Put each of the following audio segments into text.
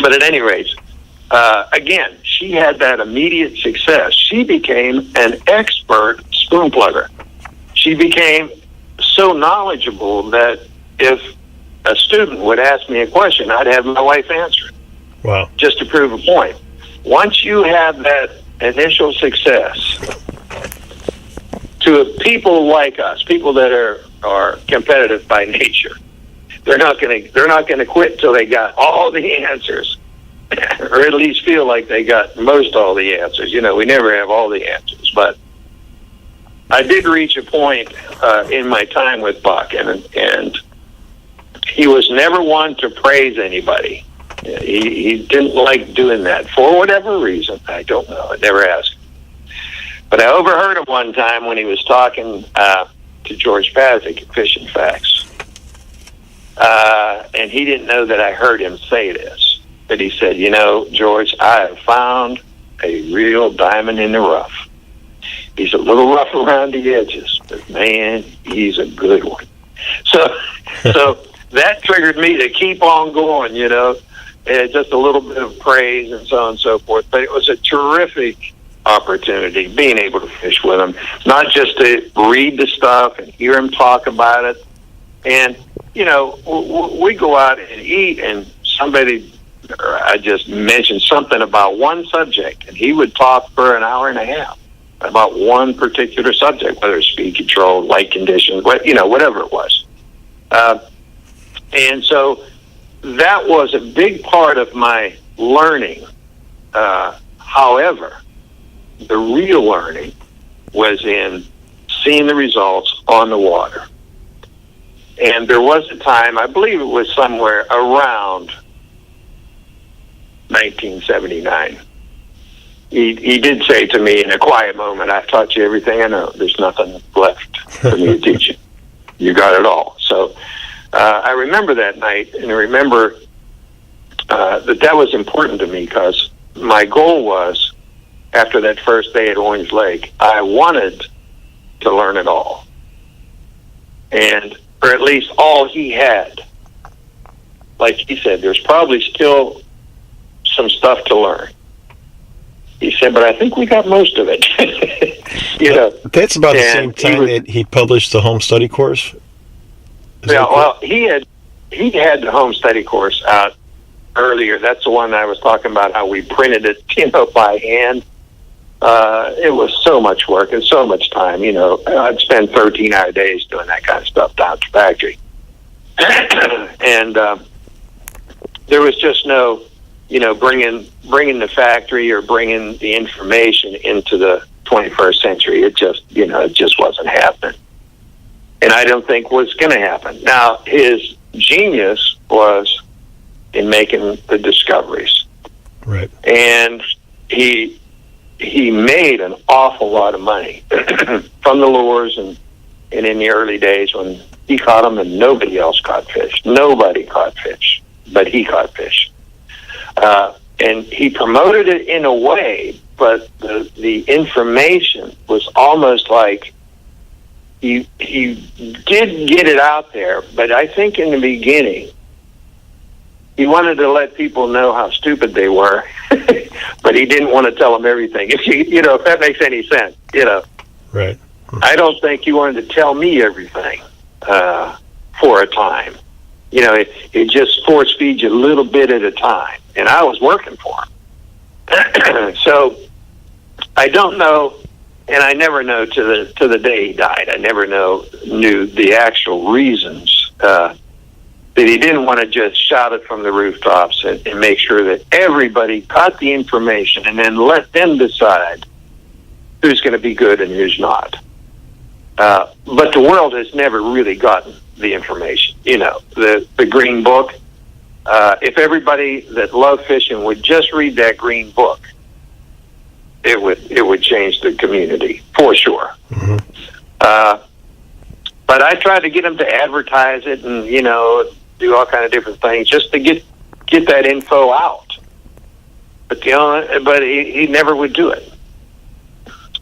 But at any rate, again, she had that immediate success. She became an expert spoon plugger. She became so knowledgeable that if a student would ask me a question, I'd have my wife answer it. Wow. Just to prove a point. Once you have that initial success, to people like us, people that are competitive by nature, they're not going to quit till they got all the answers, or at least feel like they got most all the answers. You know, we never have all the answers, but I did reach a point in my time with Buck, and he was never one to praise anybody. He didn't like doing that for whatever reason. I don't know. I never asked. But I overheard him one time when he was talking to George Pazik at Fish and Facts. And he didn't know that I heard him say this. But he said, you know, George, I have found a real diamond in the rough. He's a little rough around the edges, but man, he's a good one. So that triggered me to keep on going, you know, and just a little bit of praise and so on and so forth. But it was a terrific opportunity being able to fish with him, not just to read the stuff and hear him talk about it. And, you know, we go out and eat, and I just mentioned something about one subject, and he would talk for an hour and a half about one particular subject, whether it's speed control, light conditions, whatever it was. And so that was a big part of my learning. However, the real learning was in seeing the results on the water. And there was a time, I believe it was somewhere around 1979, he did say to me in a quiet moment, I've taught you everything I know. There's nothing left for me to teach you. You got it all. So I remember that night, and I remember that was important to me, because my goal was, after that first day at Orange Lake, I wanted to learn it all. Or at least all he had. Like he said, there's probably still some stuff to learn. He said, but I think we got most of it. You know, that's about the same time that he published the home study course. Well, he had the home study course out earlier. That's the one I was talking about, how we printed it, by hand. It was so much work and so much time. I'd spend 13-hour days doing that kind of stuff down at the factory. And there was just no, bringing the factory or bringing the information into the 21st century. It just wasn't happening. And I don't think was going to happen. Now, his genius was in making the discoveries. Right. And he made an awful lot of money from the lures, and in the early days when he caught them and nobody else caught fish. Nobody caught fish, but he caught fish. And he promoted it in a way, but the information was almost like he did get it out there, but I think in the beginning he wanted to let people know how stupid they were, but he didn't want to tell them everything. If that makes any sense, Right. I don't think he wanted to tell me everything for a time. It just force feeds you a little bit at a time, and I was working for him. So I don't know, and I never know to the day he died. I never knew the actual reasons that he didn't want to just shout it from the rooftops and make sure that everybody got the information and then let them decide who's going to be good and who's not. But the world has never really gotten the information. The Green Book, if everybody that loved fishing would just read that Green Book, it would change the community for sure. Mm-hmm. But I tried to get him to advertise it and do all kind of different things just to get that info out. But he never would do it.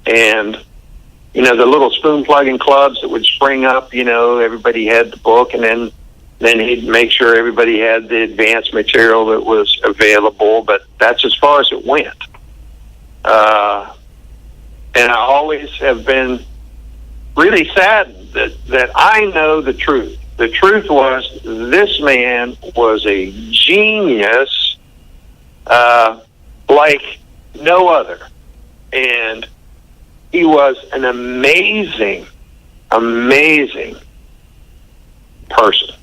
And the little spoon plugging clubs that would spring up, everybody had the book, and then Then he'd make sure everybody had the advanced material that was available, but that's as far as it went. And I always have been really saddened that I know the truth. The truth was this man was a genius like no other. And he was an amazing, amazing person.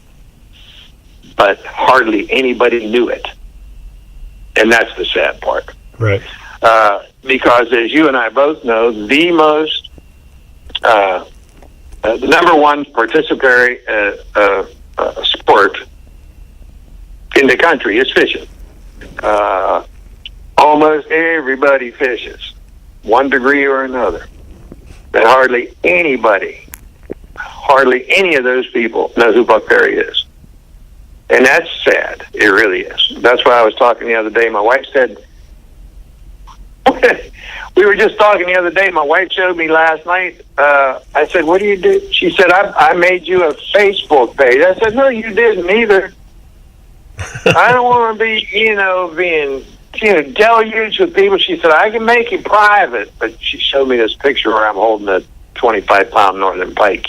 But hardly anybody knew it. And that's the sad part. Right. Because as you and I both know, the number one participatory sport in the country is fishing. Almost everybody fishes, one degree or another. But hardly any of those people know who Buck Perry is. And that's sad. It really is. That's why I was talking the other day. My wife said, we were just talking the other day. My wife showed me last night. I said, what do you do? She said, I made you a Facebook page. I said, no, you didn't either. I don't want to be, being deluged with people. She said, I can make it private. But she showed me this picture where I'm holding a 25-pound northern pike,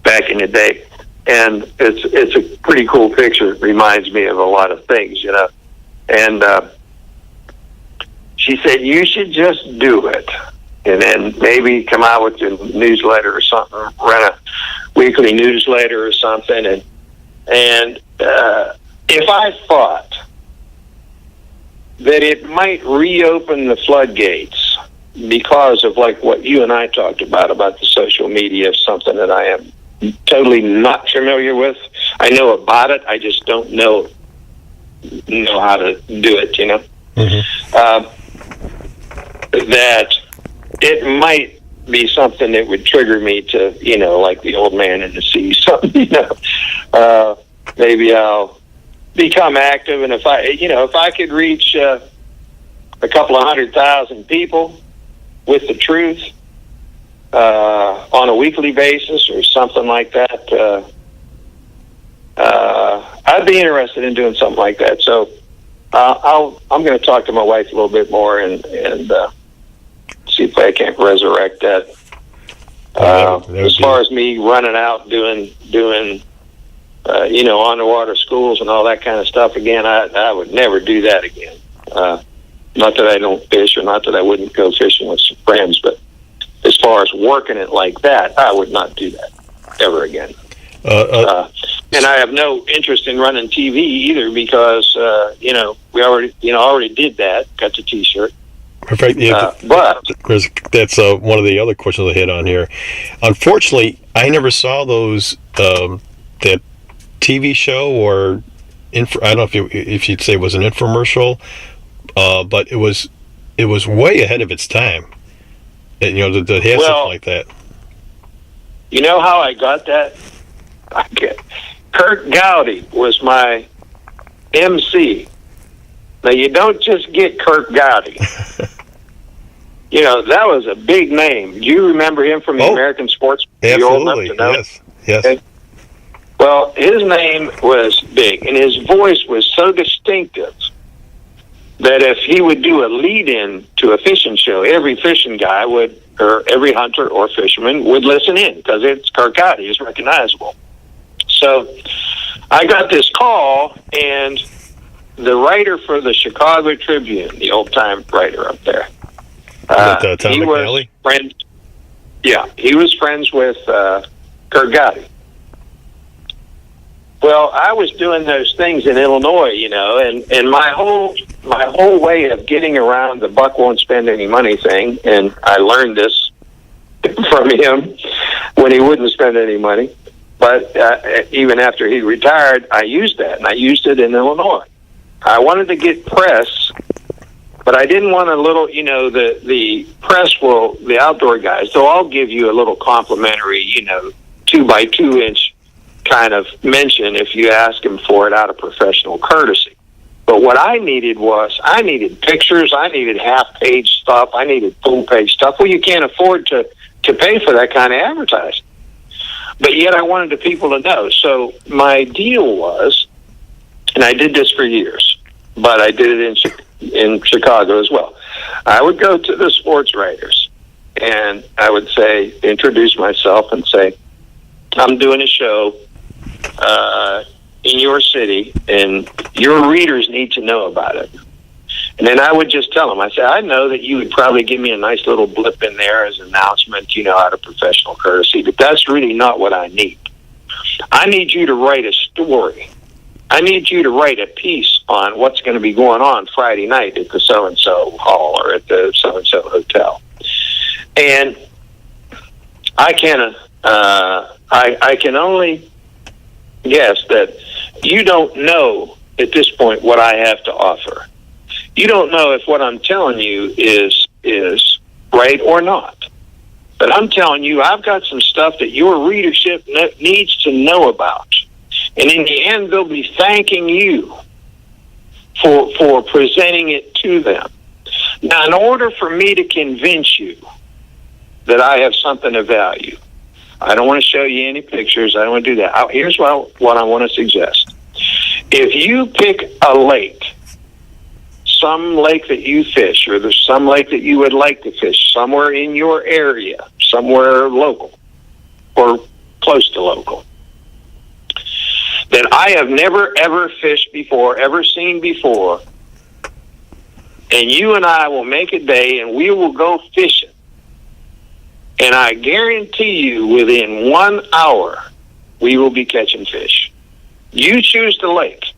back in the day. And it's a pretty cool picture. It reminds me of a lot of things, And she said, you should just do it. And then maybe come out with a newsletter or something, run a weekly newsletter or something. And if I thought that it might reopen the floodgates because of like what you and I talked about the social media, something that I am totally not familiar with. I know about it. I just don't know how to do it, Mm-hmm. That it might be something that would trigger me to, like the old man in the sea, something, maybe I'll become active. And if I could reach a couple of 100,000 people with the truth, on a weekly basis or something like that, I'd be interested in doing something like that. So I'm going to talk to my wife a little bit more and see if I can't resurrect that. As far as me running out doing on the water schools and all that kind of stuff again, I would never do that again. Not that I don't fish, or not that I wouldn't go fishing with some friends, but as far as working it like that, I would not do that ever again. And I have no interest in running TV either because, we already did that, got the T-shirt. Perfect. Yeah, but that's one of the other questions I hit on here. Unfortunately, I never saw those that TV show or I don't know if you'd say it was an infomercial, but it was way ahead of its time. And, to have something like that. You know how I got that? Kurt Gowdy was my MC. Now, you don't just get Kurt Gowdy. That was a big name. Do you remember him from the American Sports? Absolutely, yes. Okay. Well, his name was big, and his voice was so distinctive that if he would do a lead-in to a fishing show, every fishing guy would, or every hunter or fisherman would listen in because it's Kurt Gowdy. He's recognizable. So I got this call, and the writer for the Chicago Tribune, the old-time writer up there, he was friends. Yeah, he was friends with Kurt Gowdy. Well, I was doing those things in Illinois, and my whole way of getting around the buck won't spend any money thing, and I learned this from him when he wouldn't spend any money. But even after he retired, I used that, and I used it in Illinois. I wanted to get press, but I didn't want a little, the press the outdoor guys, so I'll give you a little complimentary, 2x2 inch kind of mention if you ask him for it out of professional courtesy. But what I needed pictures, I needed half-page stuff, I needed full-page stuff. Well, you can't afford to pay for that kind of advertising. but yet I wanted the people to know. So my deal was, and I did this for years, but I did it in Chicago as well. I would go to the sports writers, and I would say, introduce myself and say, I'm doing a show in your city, and your readers need to know about it. And then I would just tell them, I said, I know that you would probably give me a nice little blip in there as an announcement, out of professional courtesy, but that's really not what I need. I need you to write a story. I need you to write a piece on what's going to be going on Friday night at the so-and-so hall or at the so-and-so hotel. And I can only guess that you don't know at this point what I have to offer. You don't know if what I'm telling you is right or not. But I'm telling you, I've got some stuff that your readership needs to know about. And in the end, they'll be thanking you for presenting it to them. Now, in order for me to convince you that I have something of value, I don't want to show you any pictures. I don't want to do that. Here's what I want to suggest. If you pick a lake, some lake that you fish, or there's some lake that you would like to fish somewhere in your area, somewhere local or close to local, that I have never, ever fished before, ever seen before, and you and I will make a day and we will go fishing. And I guarantee you within 1 hour, we will be catching fish. You choose the lake.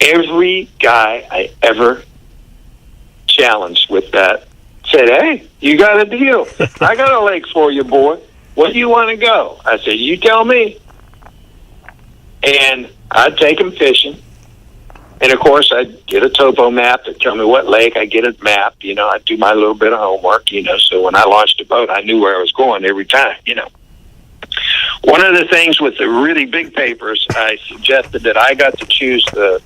Every guy I ever challenged with that said, hey, you got a deal. I got a lake for you, boy. Where do you want to go? I said, you tell me. And I'd take them fishing. And, of course, I'd get a topo map that tell me what lake. I'd get a map. I'd do my little bit of homework, so when I launched a boat, I knew where I was going every time, One of the things with the really big papers, I suggested that I got to choose the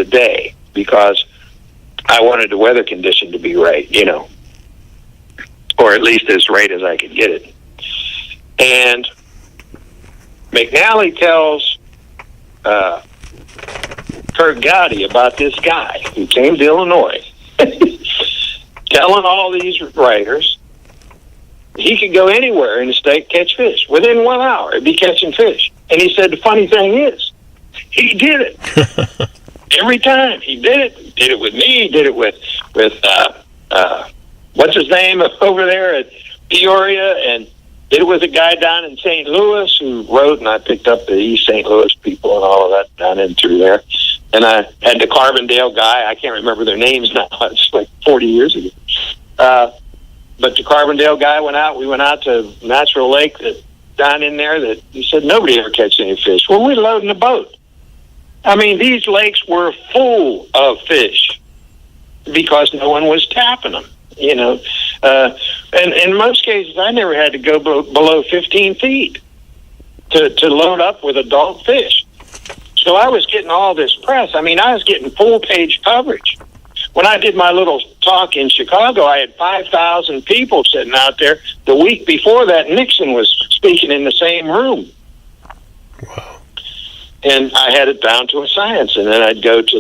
day because I wanted the weather condition to be right, or at least as right as I could get it. And McNally tells Kurt Gowdy about this guy who came to Illinois, telling all these writers he could go anywhere in the state, catch fish. Within 1 hour, he'd be catching fish. And he said the funny thing is, he did it. Every time he did it. He did it with me. He did it with what's his name over there at Peoria, and did it with a guy down in St. Louis who wrote, and I picked up the East St. Louis people and all of that down in through there. And I had the Carbondale guy. I can't remember their names now. It's like 40 years ago. But the Carbondale guy went out. We went out to Natural Lake down in there that he said nobody ever catch any fish. Well, we're loading the boat. I mean, these lakes were full of fish because no one was tapping them, And in most cases, I never had to go below 15 feet to load up with adult fish. So I was getting all this press. I mean, I was getting full-page coverage. When I did my little talk in Chicago, I had 5,000 people sitting out there. The week before that, Nixon was speaking in the same room. Wow. And I had it down to a science. And then I'd go to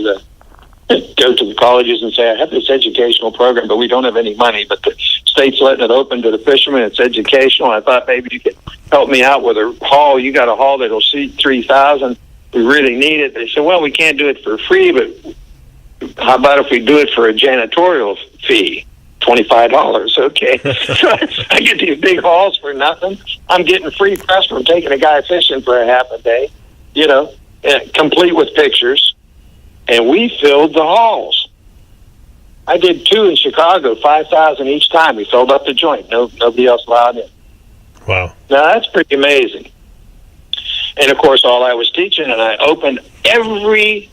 the colleges and say, I have this educational program, but we don't have any money. But the state's letting it open to the fishermen. It's educational. I thought maybe you could help me out with a hall. You got a hall that'll seat 3,000. We really need it. They said, well, we can't do it for free, but how about if we do it for a janitorial fee? $25. Okay. So I get these big halls for nothing. I'm getting free press from taking a guy fishing for a half a day, complete with pictures. And we filled the halls. I did 2 in Chicago, 5,000 each time. We filled up the joint. Nobody else allowed in. Wow. Now, that's pretty amazing. And, of course, all I was teaching, and I opened every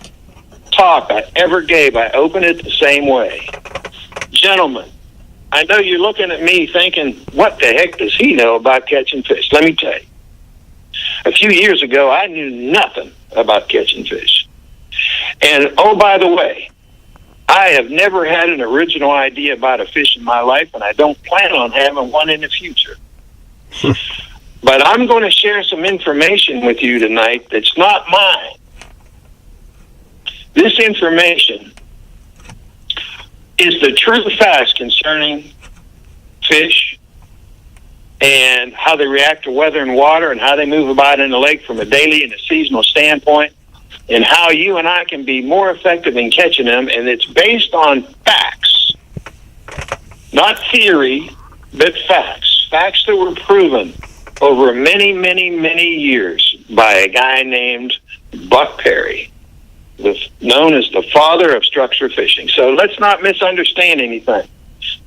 talk I ever gave, I opened it the same way. Gentlemen, I know you're looking at me thinking, what the heck does he know about catching fish? Let me tell you. A few years ago, I knew nothing about catching fish. And, oh, by the way, I have never had an original idea about a fish in my life, and I don't plan on having one in the future. But I'm going to share some information with you tonight that's not mine. This information is the true facts concerning fish and how they react to weather and water and how they move about in the lake from a daily and a seasonal standpoint, and how you and I can be more effective in catching them. And it's based on facts, not theory, but facts. Facts that were proven over many, many, many years by a guy named Buck Perry, known as the father of structure fishing. So let's not misunderstand anything.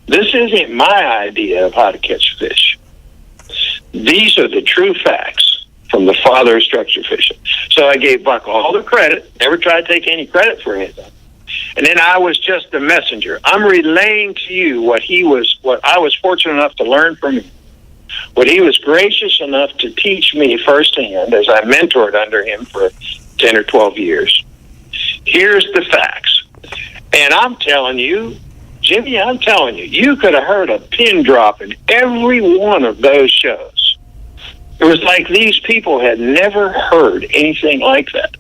This isn't my idea of how to catch fish. These are the true facts from the father of structure fishing. So I gave Buck all the credit, never tried to take any credit for anything. And then I was just the messenger. I'm relaying to you what I was fortunate enough to learn from him, what he was gracious enough to teach me firsthand as I mentored under him for 10 or 12 years. Here's the facts. And I'm telling you, Jimmy, I'm telling you, you could have heard a pin drop in every one of those shows. It was like these people had never heard anything like that.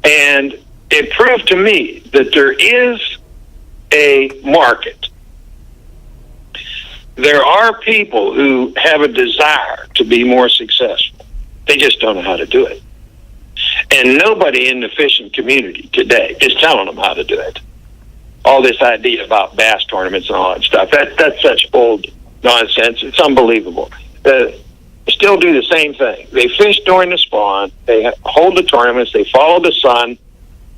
And it proved to me that there is a market. There are people who have a desire to be more successful. They just don't know how to do it. And nobody in the fishing community today is telling them how to do it. All this idea about bass tournaments and all that stuff, that's such old nonsense. It's unbelievable. They still do the same thing. They fish during the spawn. They hold the tournaments. They follow the sun.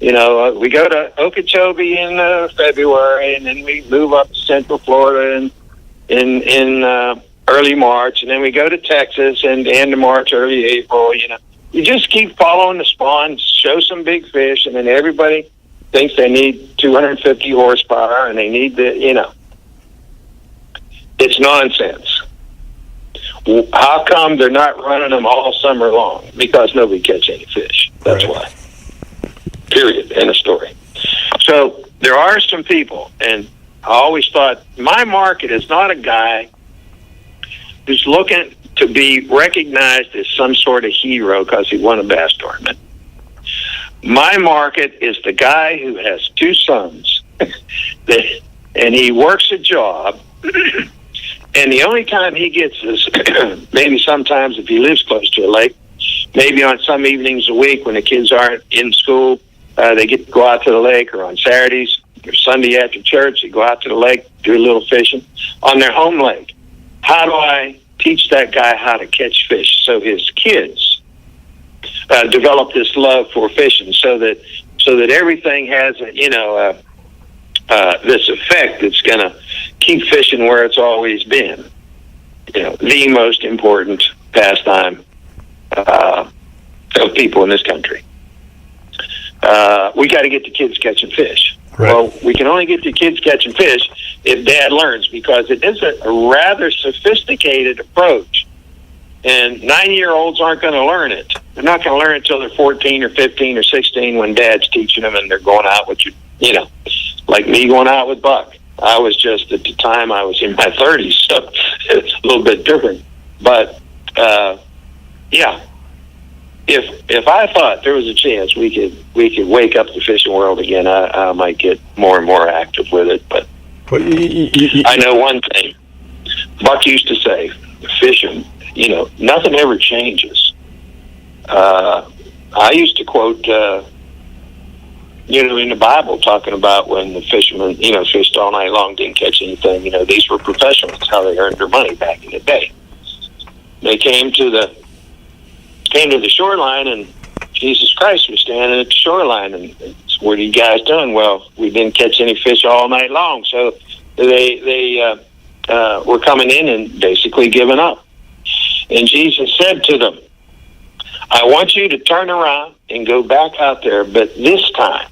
You know, we go to Okeechobee in February, and then we move up to Central Florida in early March, and then we go to Texas and end of March, early April. You know, you just keep following the spawn, show some big fish, and then everybody thinks they need 250 horsepower, and they need it's nonsense. How come they're not running them all summer long? Because nobody catch any fish. That's right. Why. Period. End of story. So there are some people, and I always thought my market is not a guy who's looking to be recognized as some sort of hero because he won a bass tournament. My market is the guy who has two sons, and he works a job, and the only time he gets is maybe sometimes if he lives close to a lake, maybe on some evenings a week when the kids aren't in school, they get to go out to the lake, or on Saturdays or Sunday after church, they go out to the lake, do a little fishing on their home lake. How do I teach that guy how to catch fish so his kids develop this love for fishing, so that everything has this effect that's going to keep fishing where it's always been. You know, the most important pastime of people in this country. We got to get the kids catching fish. Right. Well, we can only get the kids catching fish if Dad learns, because it is a rather sophisticated approach. And 9-year-olds aren't going to learn it. They're not going to learn it until they're 14 or 15 or 16 when Dad's teaching them and they're going out with like me going out with Buck. I was just, at the time, I was in my 30s, so it's a little bit different. But, yeah, if I thought there was a chance we could wake up the fishing world again, I might get more and more active with it. But I know one thing. Buck used to say, fishing, nothing ever changes. I used to quote, in the Bible, talking about when the fishermen, fished all night long, didn't catch anything. These were professionals, how they earned their money back in the day. They came to the shoreline, and Jesus Christ was standing at the shoreline, and what are you guys doing? Well, we didn't catch any fish all night long, so they were coming in and basically giving up. And Jesus said to them, I want you to turn around and go back out there, but this time,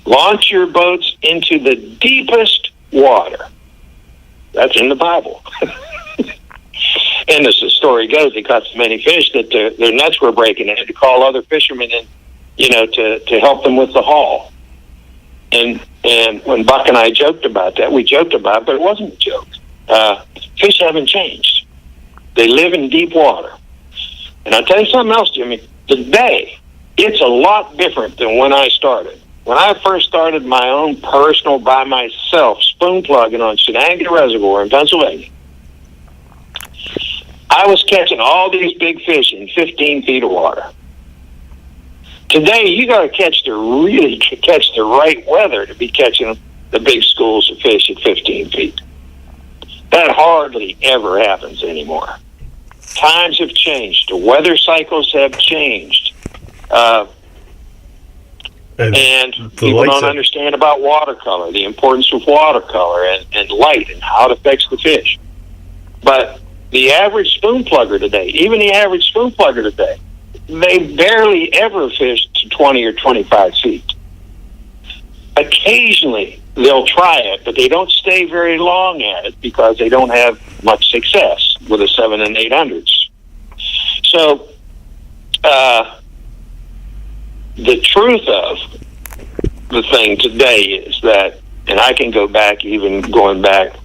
launch your boats into the deepest water. That's in the Bible. And as the story goes, they caught so many fish that their nets were breaking. They had to call other fishermen in, to help them with the haul. And when Buck and I joked about that, we joked about it, but it wasn't a joke. Fish haven't changed. They live in deep water. And I'll tell you something else, Jimmy. Today, it's a lot different than when I started. When I first started my own personal, by myself, spoon plugging on Shenandoah Reservoir in Pennsylvania, I was catching all these big fish in 15 feet of water. Today, you got to catch the right weather to be catching the big schools of fish at 15 feet. That hardly ever happens anymore. Times have changed. The weather cycles have changed. And people don't understand about watercolor, the importance of watercolor and light and how it affects the fish. But the average spoon plugger today, even the average spoon plugger today, they barely ever fish to 20 or 25 feet. Occasionally, they'll try it, but they don't stay very long at it because they don't have much success with the 7 and 800s. So, the truth of the thing today is that, and I can go back, even going back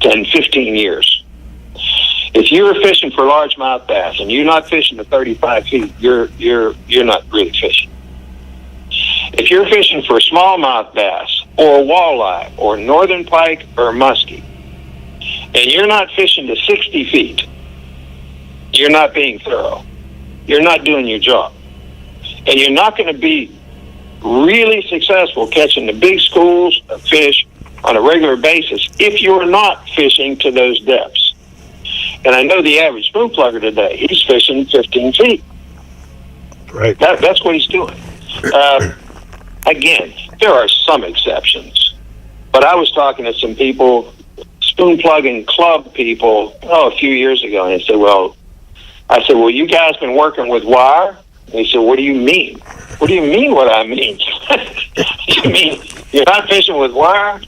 10, 15 years, if you're fishing for largemouth bass and you're not fishing to 35 feet, you're not really fishing. If you're fishing for smallmouth bass or walleye or northern pike or musky, and you're not fishing to 60 feet, you're not being thorough. You're not doing your job. And you're not going to be really successful catching the big schools of fish on a regular basis if you're not fishing to those depths. And I know the average spoon plugger today, he's fishing 15 feet. Right. That's what he's doing. Again, there are some exceptions. But I was talking to some people, spoon plugging club people, a few years ago, and they said, I said, you guys been working with wire? And he said, what do you mean? What do you mean what I mean? You mean you're not fishing with wire?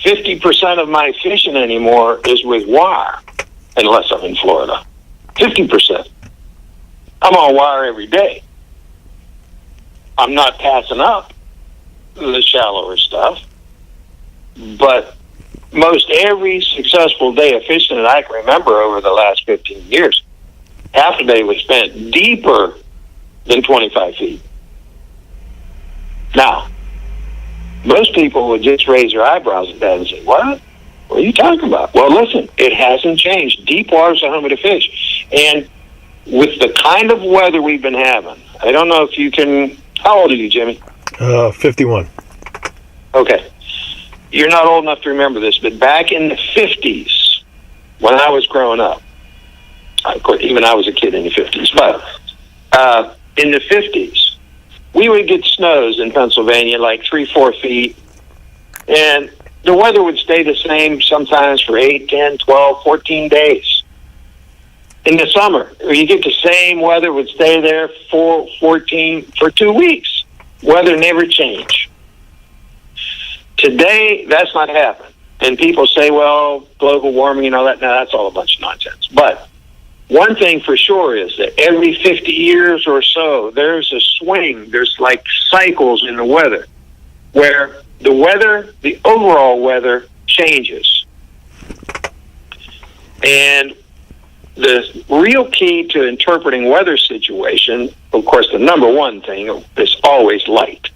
50% of my fishing anymore is with wire, unless I'm in Florida. 50%. I'm on wire every day. I'm not passing up the shallower stuff, but most every successful day of fishing that I can remember over the last 15 years, half the day was spent deeper than 25 feet. Now, most people would just raise their eyebrows at that and say, what? What are you talking about? Well, listen, it hasn't changed. Deep water's the home of the fish. And with the kind of weather we've been having, I don't know if you can... How old are you, Jimmy? 51. Okay. You're not old enough to remember this, but back in the 50s, when I was growing up, of course, even I was a kid in the 50s, but in the 50s, we would get snows in Pennsylvania, like 3-4 feet, and the weather would stay the same sometimes for 8, 10, 12, 14 days. In the summer, you get the same weather would stay there for 2 weeks. Weather never changed. Today, that's not happening. And people say, global warming and all that. Now, that's all a bunch of nonsense. But one thing for sure is that every 50 years or so, there's a swing. There's like cycles in the weather where the overall weather changes. And the real key to interpreting weather situation, of course, the number one thing is always light.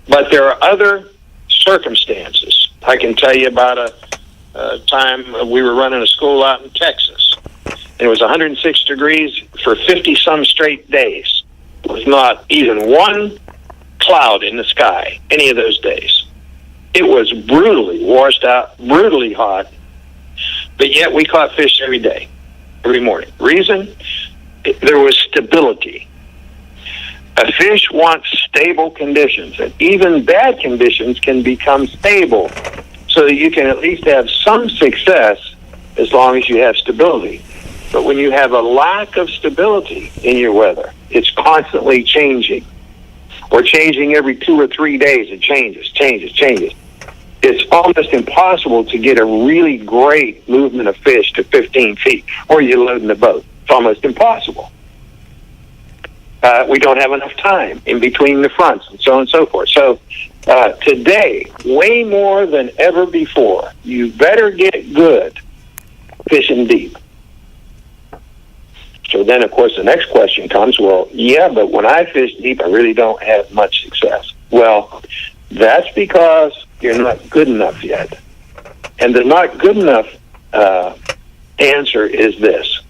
But there are other circumstances. I can tell you about a time we were running a school out in Texas. And it was 106 degrees for 50-some straight days with not even one cloud in the sky any of those days. It was brutally washed out, brutally hot, but yet we caught fish every day. Every morning. Reason? There was stability. A fish wants stable conditions, and even bad conditions can become stable so that you can at least have some success as long as you have stability. But when you have a lack of stability in your weather, it's constantly changing, or changing every 2 or 3 days. It changes. It's almost impossible to get a really great movement of fish to 15 feet, or you're loading the boat. It's almost impossible. We don't have enough time in between the fronts, and so on and so forth. So today, way more than ever before, you better get good fishing deep. So then, of course, the next question comes, well, yeah, but when I fish deep, I really don't have much success. Well, that's because you're not good enough yet. And the not good enough answer is this.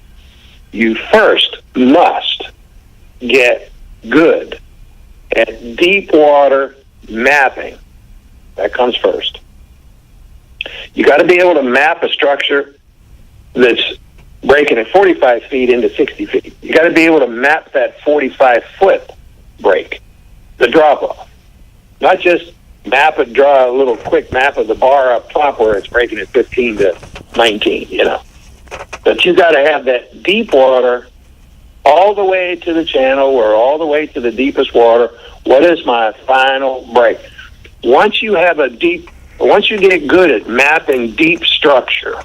You first must get good at deep water mapping. That comes first. You got to be able to map a structure that's breaking at 45 feet into 60 feet. You got to be able to map that 45-foot break, the drop-off. Not just draw a little quick map of the bar up top where it's breaking at 15 to 19, you know. But you got to have that deep water all the way to the channel or all the way to the deepest water. What is my final break? Once you get good at mapping deep structure,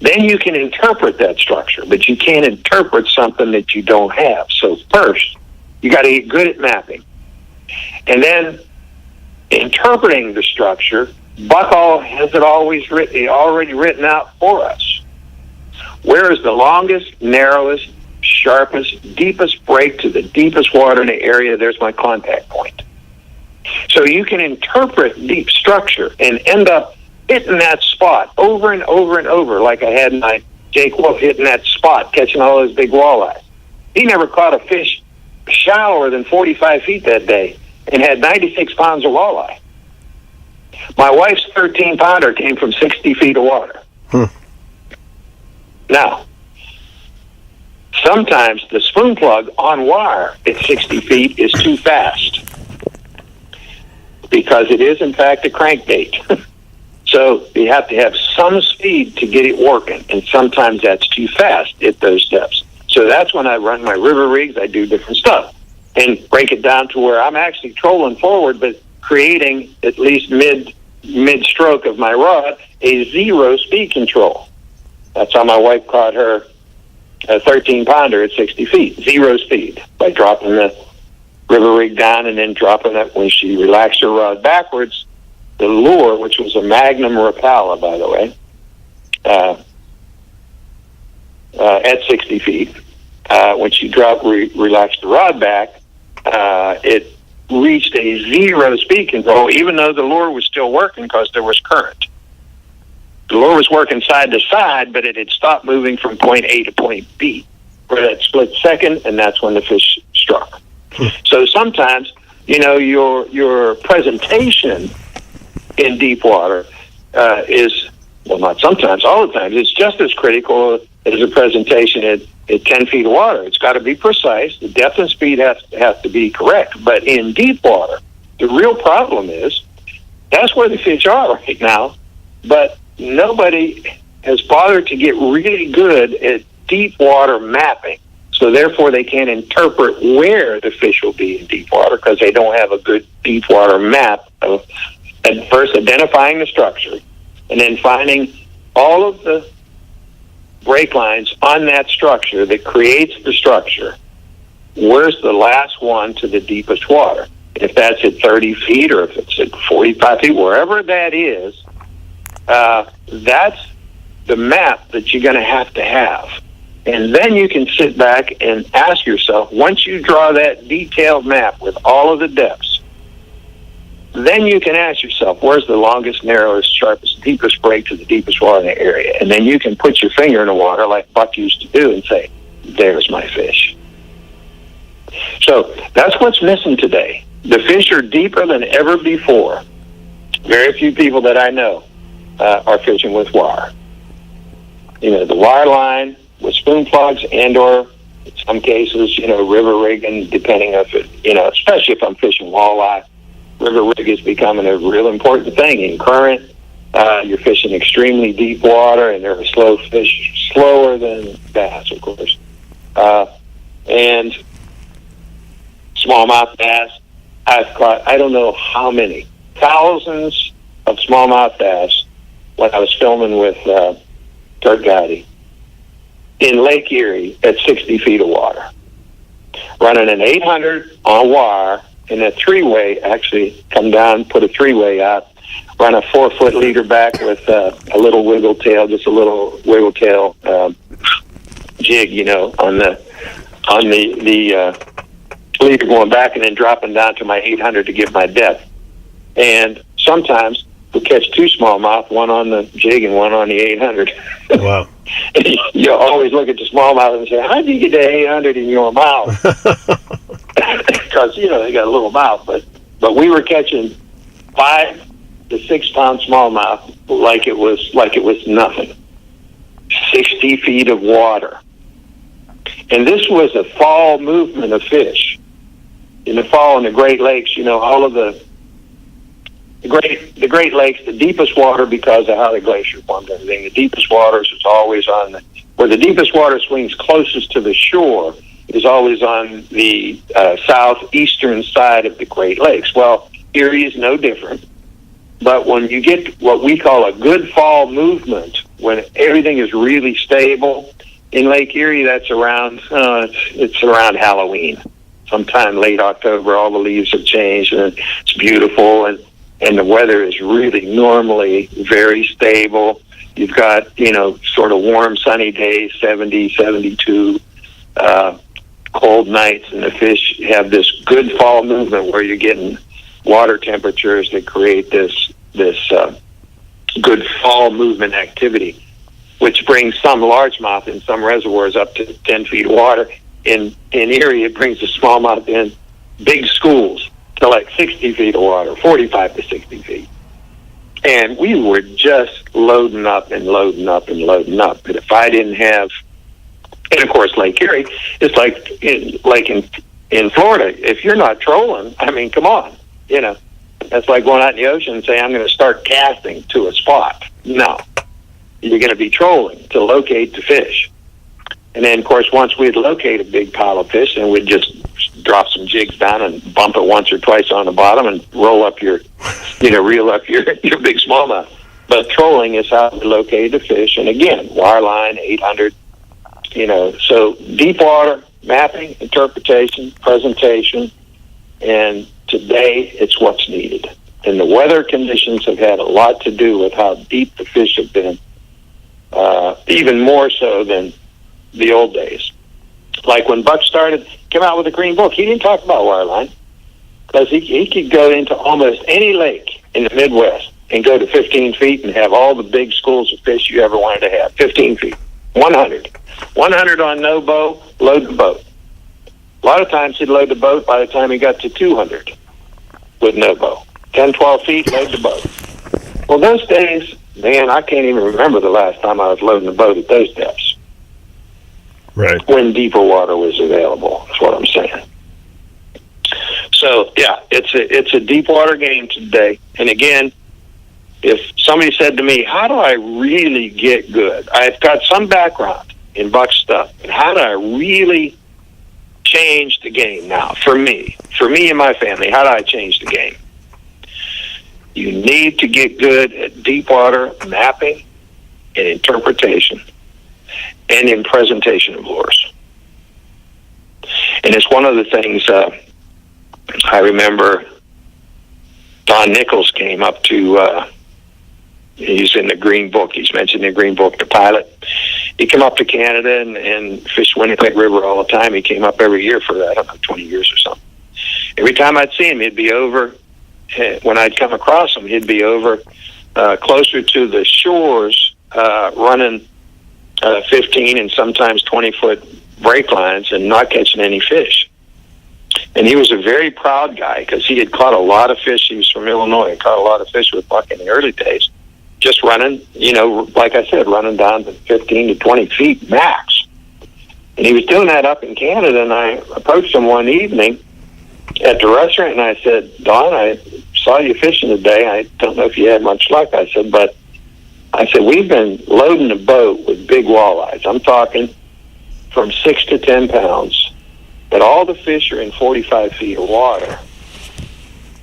then you can interpret that structure, but you can't interpret something that you don't have. So first, you got to get good at mapping. And then interpreting the structure, Buckall has it already written out for us. Where is the longest, narrowest, sharpest, deepest break to the deepest water in the area? There's my contact point. So you can interpret deep structure and end up hitting that spot over and over and over, like I had my Jake Wolf hitting that spot, catching all those big walleyes. He never caught a fish shallower than 45 feet that day and had 96 pounds of walleye. My wife's 13-pounder came from 60 feet of water. Now, sometimes the spoon plug on wire at 60 feet is too fast because it is, in fact, a crankbait. So you have to have some speed to get it working, and sometimes that's too fast at those depths. So that's when I run my river rigs. I do different stuff and break it down to where I'm actually trolling forward, but creating at least mid-stroke of my rod a zero speed control. That's how my wife caught her a 13-pounder at 60 feet, zero speed, by dropping the river rig down and then dropping it when she relaxed her rod backwards. The lure, which was a Magnum Rapala, by the way, at 60 feet, when she relaxed the rod back, it reached a zero speed control, even though the lure was still working because there was current. The lure was working side to side, but it had stopped moving from point A to point B for that split second, and that's when the fish struck. So sometimes, your presentation in deep water is, well, not sometimes, all the time, it's just as critical as a presentation at 10 feet of water. It's got to be precise. The depth and speed has to be correct. But in deep water, the real problem is that's where the fish are right now, but nobody has bothered to get really good at deep water mapping. So therefore, they can't interpret where the fish will be in deep water because they don't have a good deep water map of at first identifying the structure and then finding all of the break lines on that structure that creates the structure. Where's the last one to the deepest water? If that's at 30 feet or if it's at 45 feet, wherever that is, that's the map that you're going to have. And then you can sit back and ask yourself, once you draw that detailed map with all of the depths, then you can ask yourself, where's the longest, narrowest, sharpest, deepest break to the deepest water in the area? And then you can put your finger in the water like Buck used to do and say, there's my fish. So that's what's missing today. The fish are deeper than ever before. Very few people that I know are fishing with wire. The wire line with spoon plugs and or in some cases, river rigging, depending if it, especially if I'm fishing walleye. River rig is becoming a real important thing. In current, you're fishing extremely deep water, and they're a slow fish, slower than bass, of course. And smallmouth bass, I've caught, I don't know how many, thousands of smallmouth bass when I was filming with Kurt Gotti in Lake Erie at 60 feet of water. Running an 800 on wire, and a three-way, actually come down, put a three-way out, run a 4-foot leader back with a little wiggle tail, just a little wiggle tail jig, on the leader going back and then dropping down to my 800 to give my depth. And sometimes we'll catch two smallmouth, one on the jig and one on the 800. Wow. You always look at the smallmouth and say, how did you get the 800 in your mouth? Because, they got a little mouth. But we were catching 5 to 6 pound smallmouth like it was nothing. 60 feet of water. And this was a fall movement of fish. In the fall in the Great Lakes, all of the Great Lakes, the deepest water, because of how the glacier formed everything, the deepest waters is always where the deepest water swings closest to the shore is always on the southeastern side of the Great Lakes. Well, Erie is no different. But when you get what we call a good fall movement, when everything is really stable, in Lake Erie, that's around, it's around Halloween. Sometime late October, all the leaves have changed, and it's beautiful, and the weather is really normally very stable. You've got, sort of warm, sunny days, 70, 72, cold nights, and the fish have this good fall movement where you're getting water temperatures that create this good fall movement activity, which brings some largemouth in some reservoirs up to 10 feet of water. In Erie, it brings the smallmouth in big schools to like 60 feet of water, 45 to 60 feet. And we were just loading up and loading up and loading up. But if I didn't have, and of course Lake Erie, it's like in Florida, if you're not trolling, I mean, come on, That's like going out in the ocean and saying, I'm going to start casting to a spot. No. You're going to be trolling to locate the fish. And then, of course, once we'd locate a big pile of fish, then we'd just drop some jigs down and bump it once or twice on the bottom and reel up your big smallmouth. But trolling is how we locate the fish. And again, wireline, 800, so deep water, mapping, interpretation, presentation, and today it's what's needed. And the weather conditions have had a lot to do with how deep the fish have been, even more so than the old days. Like when Buck came out with the Green Book, he didn't talk about wireline, because he could go into almost any lake in the Midwest and go to 15 feet and have all the big schools of fish you ever wanted to have. 15 feet, 100. 100 on no bow, load the boat. A lot of times he'd load the boat by the time he got to 200 with no bow. 10, 12 feet, load the boat. Well, those days, man, I can't even remember the last time I was loading the boat at those depths. Right. When deeper water was available, that's what I'm saying. So, yeah, it's a deep water game today. And again, if somebody said to me, how do I really get good? I've got some background in buck stuff, but how do I really change the game now? For me and my family, how do I change the game? You need to get good at deep water mapping and interpretation and in presentation of lures. And it's one of the things I remember Don Nichols came up to, he's in the Green Book, he's mentioned in the Green Book, the pilot. He came up to Canada and fished Winnipeg River all the time. He came up every year for, 20 years or something. Every time I'd see him, he'd be over, when I'd come across him, he'd be over closer to the shores, running 15 and sometimes 20-foot break lines and not catching any fish. And he was a very proud guy because he had caught a lot of fish. He was from Illinois. He caught a lot of fish with buck in the early days, just running, like I said, running down to 15 to 20 feet max. And he was doing that up in Canada, and I approached him one evening at the restaurant, and I said, Don, I saw you fishing today. I don't know if you had much luck. I said, we've been loading the boat with big walleyes. I'm talking from 6 to 10 pounds. But all the fish are in 45 feet of water.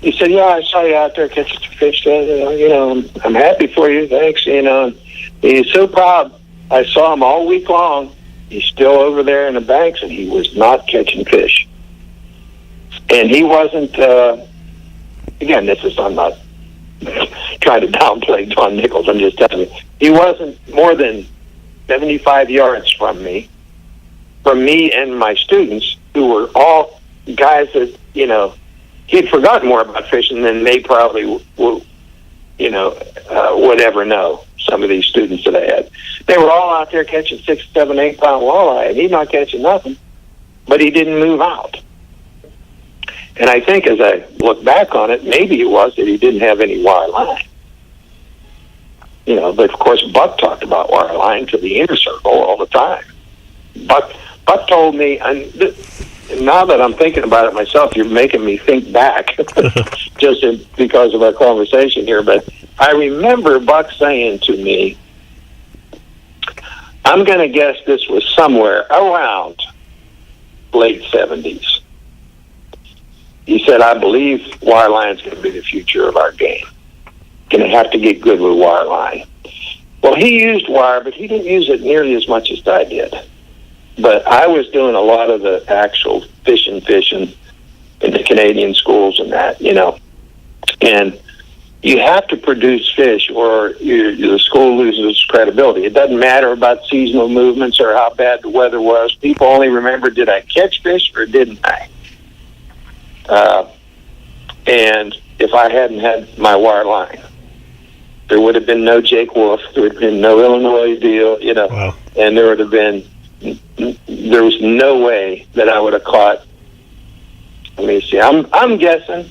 He said, yeah, I saw you out there catching some fish. I'm happy for you. Thanks. He's so proud. I saw him all week long. He's still over there in the banks, and he was not catching fish. And he wasn't, again, I'm not trying to downplay Don Nichols. I'm just telling you, he wasn't more than 75 yards from me from me and my students, who were all guys that, he'd forgotten more about fishing than they probably would ever know. Some of these students that I had, they were all out there catching 6, 7, 8 pound walleye, and he's not catching nothing, but he didn't move out. And I think as I look back on it, maybe it was that he didn't have any wire line. But of course Buck talked about wire line to the inner circle all the time. Buck told me, and now that I'm thinking about it myself, you're making me think back just because of our conversation here. But I remember Buck saying to me, I'm going to guess this was somewhere around late 70s. He said, I believe wireline is going to be the future of our game. Going to have to get good with wireline. Well, he used wire, but he didn't use it nearly as much as I did. But I was doing a lot of the actual fishing in the Canadian schools and that, And you have to produce fish or the school loses credibility. It doesn't matter about seasonal movements or how bad the weather was. People only remember, did I catch fish or didn't I? And if I hadn't had my wire line, there would have been no Jake Wolf. There would have been no Illinois deal, Wow. And there was no way that I would have caught. Let me see. I'm guessing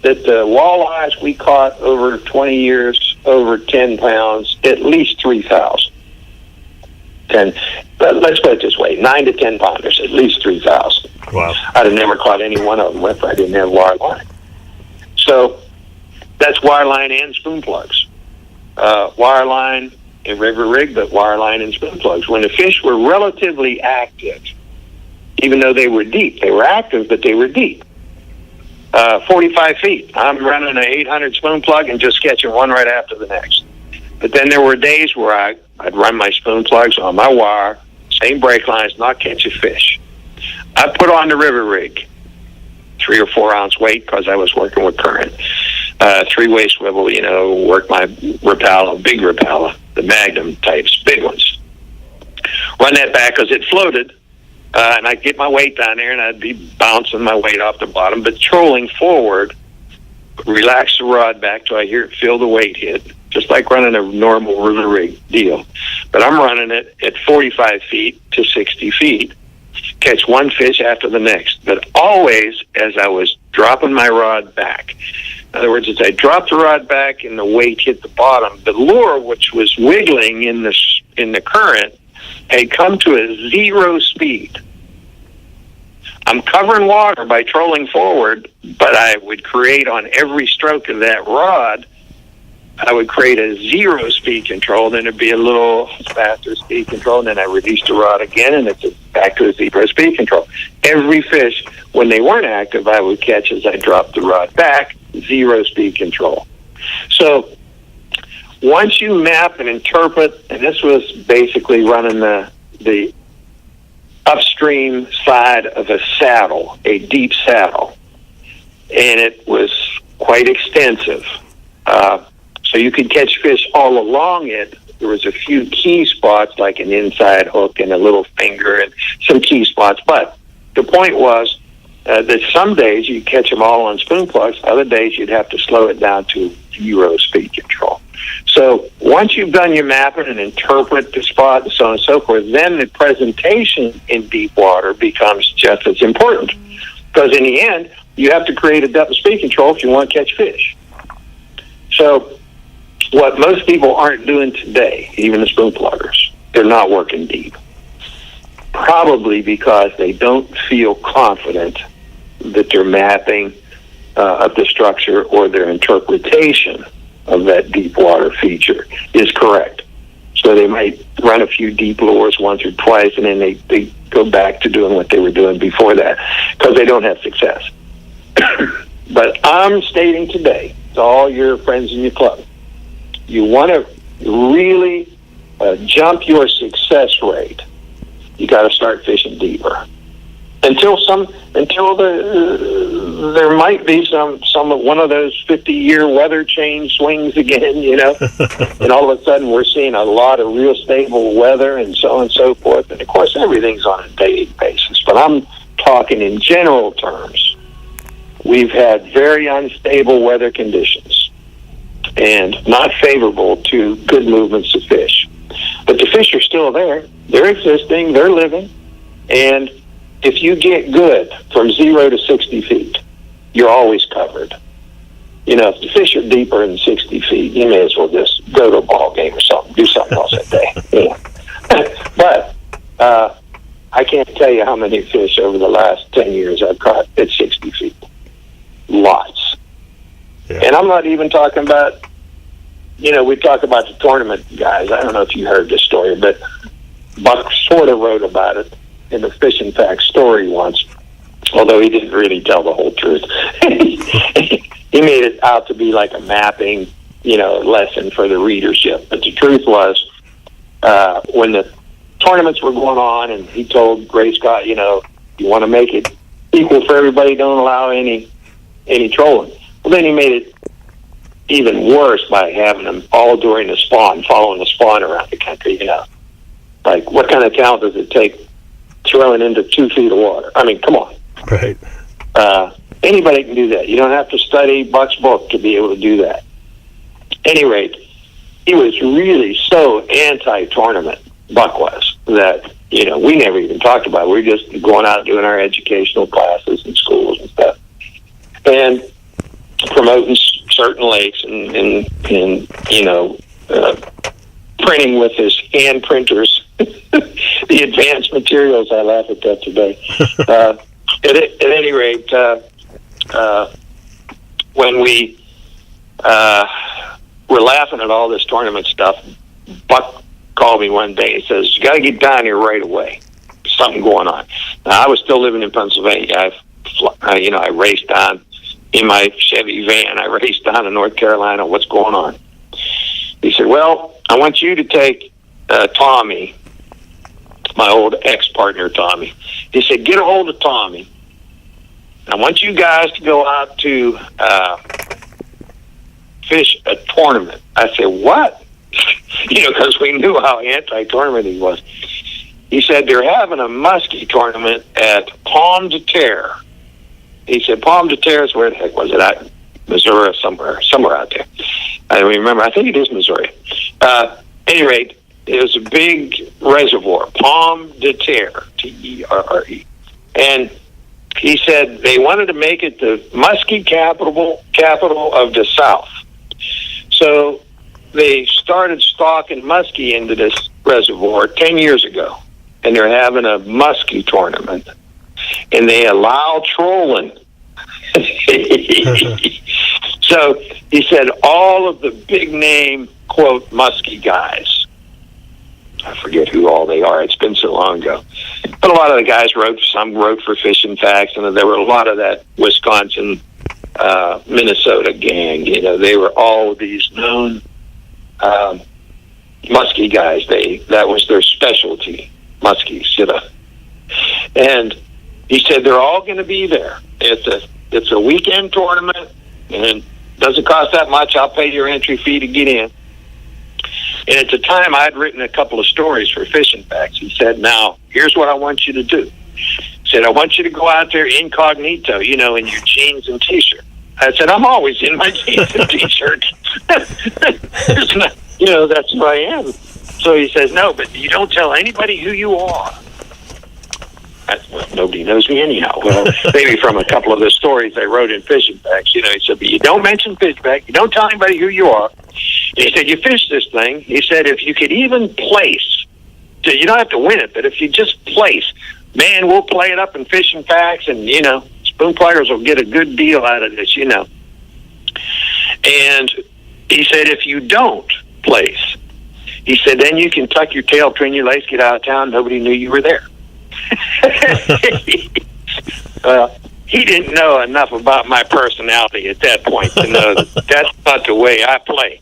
that the walleyes we caught over 20 years, over 10 pounds, at least 3,000. But let's put it this way: 9 to 10 pounders, at least 3,000. Wow. I'd have never caught any one of them if I didn't have wire line. So that's wire line and spoon plugs. Wire line and river rig, but wire line and spoon plugs. When the fish were relatively active, even though they were deep, they were active, but they were deep. 45 feet. I'm running an 800 spoon plug and just catching one right after the next. But then there were days where I'd run my spoon plugs on my wire, same break lines, not catch a fish. I put on the river rig, 3 or 4 ounce weight because I was working with current. 3-way swivel, work my Rapala, big Rapala, the Magnum types, big ones. Run that back because it floated, and I'd get my weight down there and I'd be bouncing my weight off the bottom, but trolling forward, relax the rod back till I hear it feel the weight hit, just like running a normal river rig deal. But I'm running it at 45 feet to 60 feet, catch one fish after the next, but always as I was dropping my rod back. In other words, as I dropped the rod back and the weight hit the bottom, the lure, which was wiggling in the current, had come to a 0 speed. I'm covering water by trolling forward, but I would create on every stroke of that rod, I would create a 0 speed control, then it'd be a little faster speed control, and then I release the rod again, and it's back to a 0 speed control. Every fish, when they weren't active, I would catch as I dropped the rod back, 0 speed control. So once you map and interpret, and this was basically running the upstream side of a saddle, a deep saddle, and it was quite extensive. So you could catch fish all along it. There was a few key spots, like an inside hook and a little finger and some key spots. But the point was that some days you'd catch them all on spoon plugs. Other days you'd have to slow it down to 0 speed control. So once you've done your mapping and interpret the spot and so on and so forth, then the presentation in deep water becomes just as important. Because in the end, you have to create a double speed control if you want to catch fish. So what most people aren't doing today, even the spoon pluggers, they're not working deep. Probably because they don't feel confident that their mapping of the structure or their interpretation of that deep water feature is correct. So they might run a few deep lures once or twice, and then they go back to doing what they were doing before that because they don't have success. But I'm stating today to all your friends in your club, you want to really jump your success rate, you got to start fishing deeper. until there might be some one of those 50-year weather change swings again, and all of a sudden we're seeing a lot of real stable weather and so on and so forth. And of course, everything's on a daily basis, but I'm talking in general terms. We've had very unstable weather conditions and not favorable to good movements of fish. But the fish are still there. They're existing. They're living. And if you get good from 0 to 60 feet, you're always covered. If the fish are deeper than 60 feet, you may as well just go to a ball game or something, do something else that day. But I can't tell you how many fish over the last 10 years I've caught at 60 feet. Lots. Yeah. And I'm not even talking about, we talk about the tournament guys. I don't know if you heard this story, but Buck sort of wrote about it in the Fishing Facts story once, although he didn't really tell the whole truth. He made it out to be like a mapping, lesson for the readership. But the truth was, when the tournaments were going on, and he told Gray Scott, you want to make it equal for everybody, don't allow any trolling. Well, then he made it even worse by having them all during the spawn, following the spawn around the country, Like, what kind of talent does it take throwing into 2 feet of water? I mean, come on. Right. Anybody can do that. You don't have to study Buck's book to be able to do that. At any rate, he was really so anti-tournament, Buck was, that, we never even talked about it. We were just going out doing our educational classes in schools and stuff. And promoting certain lakes and printing with his hand printers the advanced materials. I laugh at that today. At any rate, when we were laughing at all this tournament stuff, Buck called me one day and says, "You got to get down here right away. Something going on." Now, I was still living in Pennsylvania. I raced down in my Chevy van. I raced down to North Carolina. What's going on? He said, "Well, I want you to take Tommy, my old ex-partner Tommy." He said, "Get a hold of Tommy. I want you guys to go out to fish a tournament." I said, "What?" Because we knew how anti-tournament he was. He said, "They're having a musky tournament at Pomme de Terre." He said, "Pomme de Terre is where the heck was it at? Missouri, somewhere out there. I don't remember. I think it is Missouri. At any rate, it was a big reservoir, Pomme de Terre, Terre. And he said they wanted to make it the musky capital of the South. So they started stalking muskie into this reservoir 10 years ago, and they're having a muskie tournament, and they allow trolling. So he said all of the big name, quote, muskie guys, I forget who all they are, it's been so long ago, but a lot of the guys some wrote for Fishing Facts, and there were a lot of that Wisconsin, Minnesota gang. They were all these known muskie guys. That was their specialty, muskies, And he said they're all going to be there. It's a weekend tournament, and it doesn't cost that much. I'll pay your entry fee to get in. And at the time, I'd written a couple of stories for Fishing Facts. He said, "Now, here's what I want you to do." He said, "I want you to go out there incognito, in your jeans and T-shirt." I said, "I'm always in my jeans and T-shirt." That's who I am. So he says, "No, but you don't tell anybody who you are." Well, nobody knows me anyhow. Well, maybe from a couple of the stories I wrote in Fishing Facts. He said, "But you don't mention Fishback. You don't tell anybody who you are." And he said, "You fish this thing." He said, "If you could even place, so you don't have to win it, but if you just place, man, we'll play it up in Fishing Facts, and, spoon pluggers will get a good deal out of this, And he said, "If you don't place," he said, "then you can tuck your tail between your legs, get out of town. Nobody knew you were there." He didn't know enough about my personality at that point to know that's not the way I play.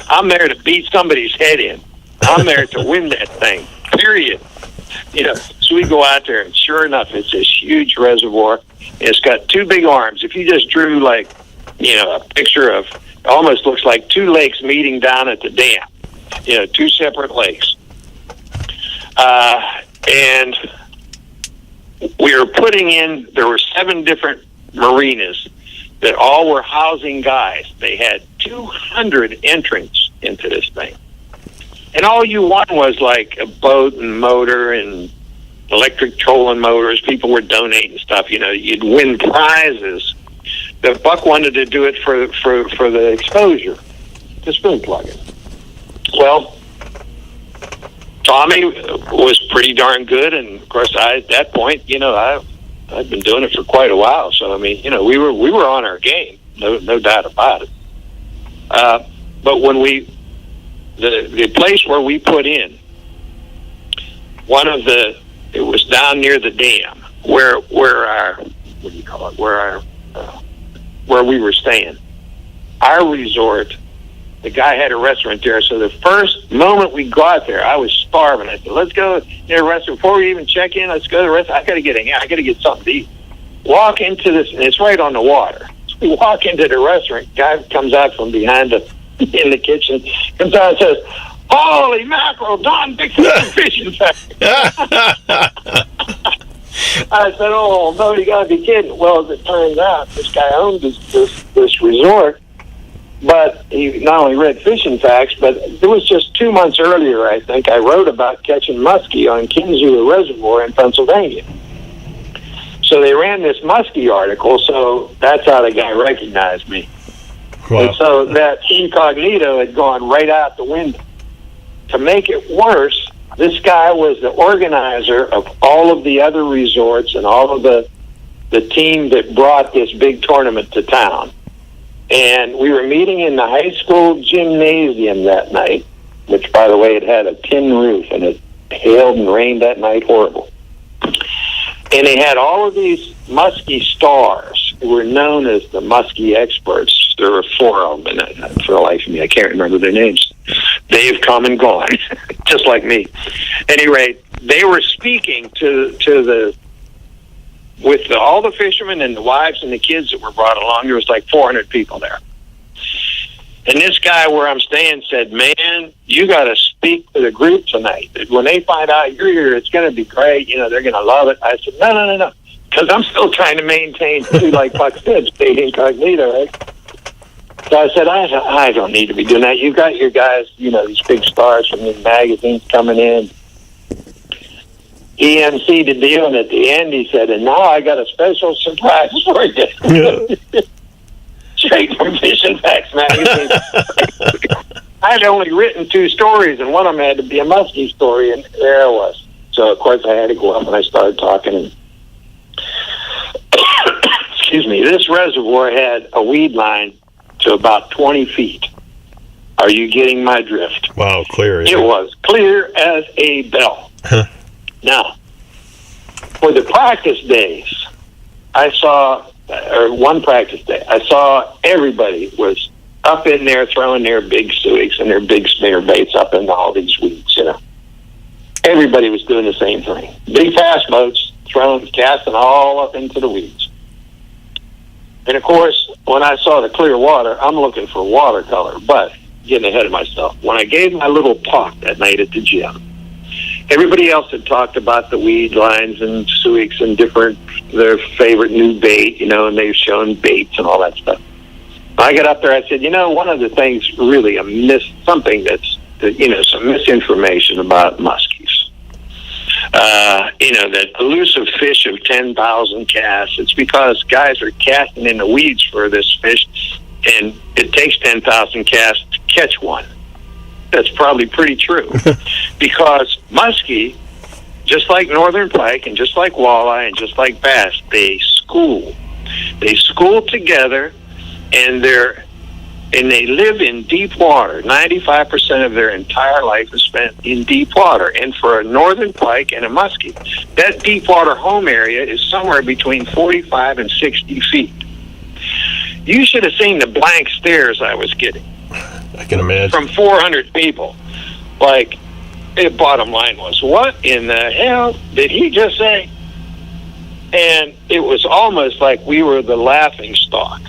I'm there to beat somebody's head in. I'm there to win that thing, period. So we go out there, and sure enough, it's this huge reservoir. It's got two big arms. If you just drew, like, a picture of, almost looks like two lakes meeting down at the dam, two separate lakes. And we were putting in, there were 7 different marinas that all were housing guys. They had 200 entrants into this thing. And all you won was like a boat and motor and electric trolling motors. People were donating stuff. You'd win prizes. The Buck wanted to do it for the exposure, the spoon plugging. Well, Tommy was pretty darn good, and of course, at that point, I'd been doing it for quite a while. So we were on our game, no doubt about it. But when the place where we put in, it was down near the dam where we were staying. Our resort, the guy had a restaurant there. So the first moment we got there, I was starving. I said, let's go to the restaurant. Before we even check in, let's go to the restaurant. I got to get something to eat. Walk into this, and it's right on the water. So we walk into the restaurant. Guy comes out from behind in the kitchen, comes out and says, holy mackerel, Don Dickson fishing factory. I said, oh, no, you got to be kidding. Well, as it turns out, this guy owned this resort, but he not only read fishing facts, but it was just 2 months earlier, I think, I wrote about catching musky on Kinzua Reservoir in Pennsylvania. So they ran this musky article, so that's how the guy recognized me. Wow. And so that incognito had gone right out the window. To make it worse, this guy was the organizer of all of the other resorts and all of the team that brought this big tournament to town. And we were meeting in the high school gymnasium that night, which, by the way, it had a tin roof, and it hailed and rained that night horrible. And they had all of these musky stars who were known as the musky experts. There were 4 of them, and for the life of me, I can't remember their names. They've come and gone, just like me. At any rate, they were speaking with all the fishermen and the wives and the kids that were brought along. There was like 400 people there. And this guy where I'm staying said, man, you got to speak to the group tonight. When they find out you're here, it's going to be great. They're going to love it. I said, no. Because I'm still trying to maintain, like Buck said, stay incognito, right? So I said, I don't need to be doing that. You've got your guys, these big stars from these magazines coming in. He emceed the deal, and at the end he said, and now I got a special surprise for you. Yeah. Straight from Fishing Facts magazine. I had only written 2 stories, and one of them had to be a musky story, and there it was. So, of course, I had to go up, and I started talking. And excuse me, this reservoir had a weed line to about 20 feet. Are you getting my drift? Wow, clear. It was clear as a bell. Huh. Now, for the practice days, one practice day, I saw everybody was up in there throwing their big suics and their big spinner baits up into all these weeds, Everybody was doing the same thing. Big fast boats, casting all up into the weeds. And of course, when I saw the clear water, I'm looking for watercolor, but getting ahead of myself. When I gave my little talk that night at the gym, everybody else had talked about the weed lines and suics and their favorite new bait, and they've shown baits and all that stuff. I got up there, I said, one of the things really something that's, some misinformation about muskies. That elusive fish of 10,000 casts, it's because guys are casting in the weeds for this fish, and it takes 10,000 casts to catch one. That's probably pretty true. Because muskie, just like northern pike and just like walleye and just like bass, they school. They school together, and they live in deep water. 95% of their entire life is spent in deep water. And for a northern pike and a muskie, that deep water home area is somewhere between 45 and 60 feet. You should have seen the blank stares I was getting. I can imagine. From 400 people. Like, the bottom line was, what in the hell did he just say? And it was almost like we were the laughing stock.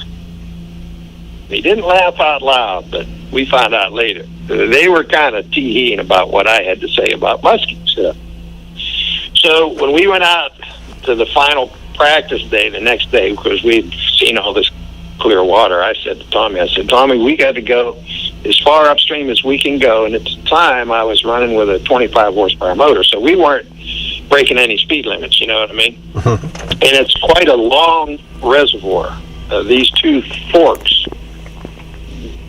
He didn't laugh out loud, but we found out later. They were kind of tee-heeing about what I had to say about musky stuff. So when we went out to the final practice day, the next day, because we'd seen all this clear water, I said to Tommy, we got to go as far upstream as we can go. And at the time, I was running with a 25 horsepower motor, so we weren't breaking any speed limits, you know what I mean? And it's quite a long reservoir. These two forks,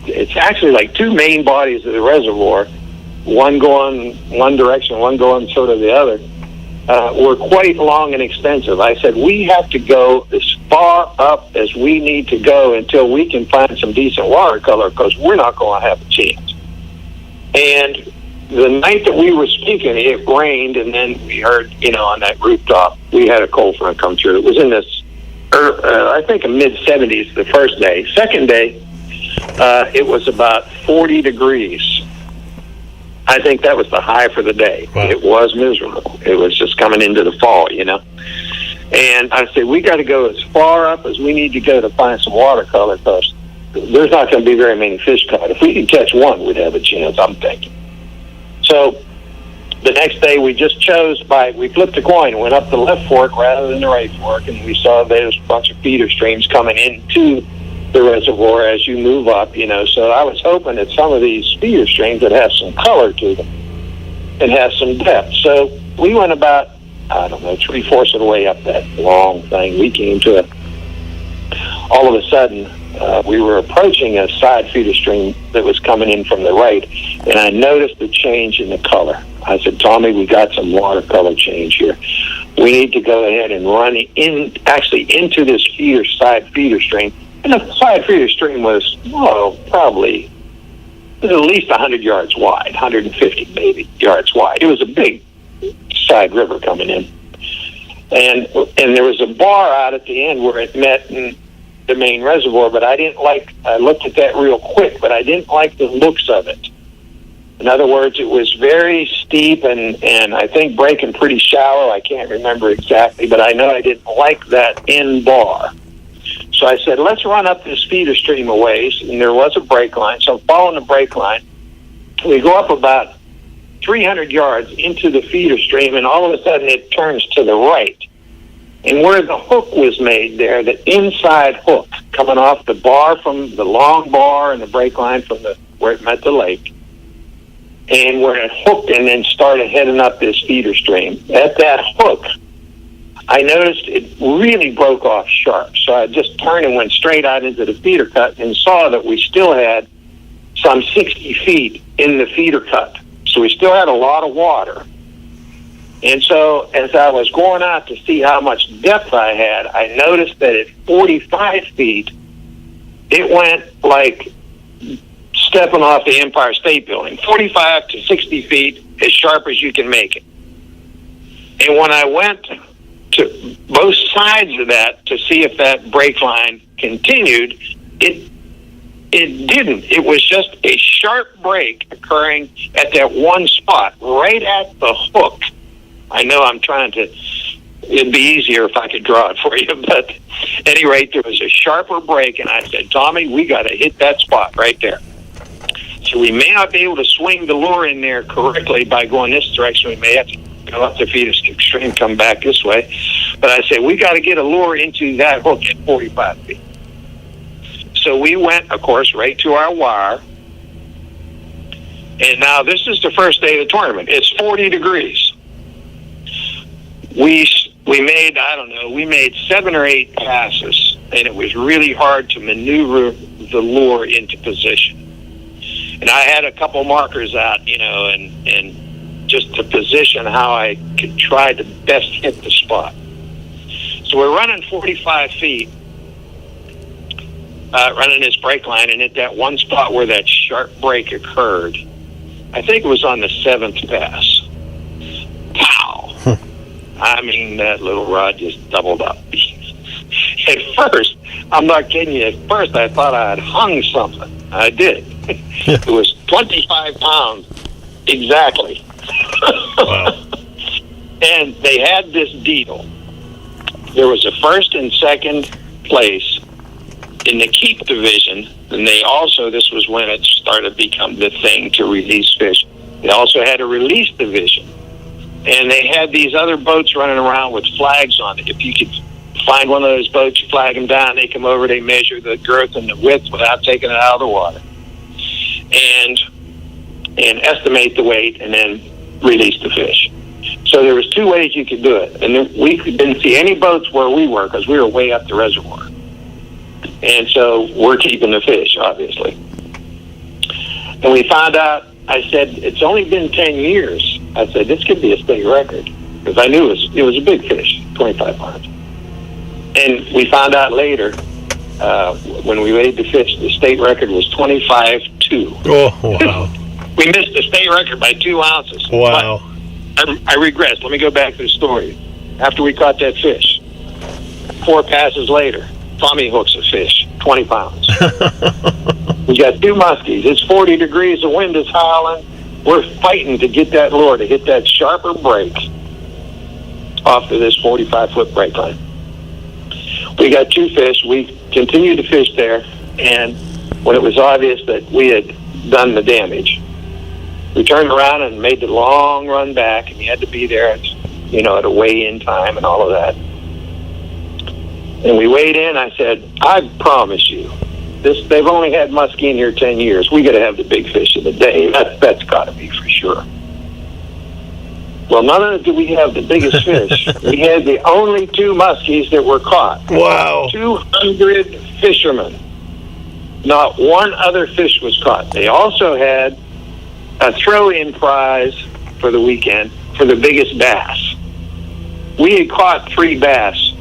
it's actually like two main bodies of the reservoir, one going one direction, one going sort of the other, were quite long and extensive. I said, we have to go as far up as we need to go until we can find some decent watercolor, because we're not going to have a chance. And the night that we were speaking, it rained, and then we heard, on that rooftop, we had a cold front come through. It was in this, I think, a mid-70s the first day. Second day, it was about 40 degrees. I think that was the high for the day. Wow. It was miserable. It was just coming into the fall, And I said, we got to go as far up as we need to go to find some watercolor, because there's not going to be very many fish caught. If we could catch one, we'd have a chance, I'm thinking. So the next day we just we flipped a coin and went up the left fork rather than the right fork, and we saw there's a bunch of feeder streams coming into the reservoir as you move up, So I was hoping that some of these feeder streams would have some color to them and have some depth. So we went about, 3/4 of the way up that long thing. We came to all of a sudden, we were approaching a side feeder stream that was coming in from the right, and I noticed the change in the color. I said, Tommy, we got some watercolor change here. We need to go ahead and run into this side feeder stream. And the side feeder stream was, probably at least 100 yards wide, 150 maybe yards wide. It was a big side river coming in. And there was a bar out at the end where it met in the main reservoir, but I looked at that real quick, but I didn't like the looks of it. In other words, it was very steep and I think breaking pretty shallow. I can't remember exactly, but I know I didn't like that end bar. So I said, let's run up this feeder stream a ways, and there was a break line. So following the break line, we go up about 300 yards into the feeder stream, and all of a sudden it turns to the right. And where the hook was made there, the inside hook coming off the bar from the long bar and the break line from where it met the lake, and where it hooked and then started heading up this feeder stream. At that hook, I noticed it really broke off sharp. So I just turned and went straight out into the feeder cut and saw that we still had some 60 feet in the feeder cut. So we still had a lot of water. And so as I was going out to see how much depth I had, I noticed that at 45 feet, it went like stepping off the Empire State Building. 45 to 60 feet, as sharp as you can make it. And when I went to both sides of that to see if that break line continued, it didn't. It was just a sharp break occurring at that one spot, right at the hook. I know it'd be easier if I could draw it for you, but at any rate, there was a sharper break, and I said, Tommy, we got to hit that spot right there. So we may not be able to swing the lure in there correctly by going this direction. We may have to go up the feeder stream, come back this way. But I said, we got to get a lure into that hook at 45 feet. So we went, of course, right to our wire. And now this is the first day of the tournament. It's 40 degrees. We made 7 or 8 passes, and it was really hard to maneuver the lure into position. And I had a couple markers out, and just to position how I could try to best hit the spot. So we're running 45 feet, running this break line, and at that one spot where that sharp break occurred, I think it was on the 7th pass. Pow! I mean, that little rod just doubled up. At first, I'm not kidding you, at first I thought I had hung something. I did. It was 25 pounds exactly. Wow. And they had this deal. There was a first and second place in the keep division, and this was when it started to become the thing to release fish. They also had a release division, and they had these other boats running around with flags on it. If you could find one of those boats, you flag them down, they come over, they measure the girth and the width without taking it out of the water, and estimate the weight, and then release the fish. So there was two ways you could do it, and then we didn't see any boats where we were because we were way up the reservoir. And so we're keeping the fish, obviously. And we found out, I said, it's only been 10 years. I said, this could be a state record, because I knew it was a big fish, 25 pounds. And we found out later, when we weighed the fish, the state record was 25.2. Oh, wow. We missed the state record by 2 ounces. Wow. But I regress. Let me go back to the story. After we caught that fish, 4 passes later, Tommy hooks a fish, 20 pounds. We got 2 muskies. It's 40 degrees. The wind is howling. We're fighting to get that lure to hit that sharper break off of this 45-foot break line. We got 2 fish. We continued to fish there, and when it was obvious that we had done the damage, we turned around and made the long run back, and you had to be there at a weigh-in time and all of that. And we weighed in. I said, I promise you, they've only had muskie in here 10 years. We got to have the big fish of the day. That's got to be for sure. Well, not only did we have the biggest fish, we had the only 2 muskies that were caught. Wow. 200 fishermen. Not one other fish was caught. They also had a throw-in prize for the weekend for the biggest bass. We had caught 3 bass,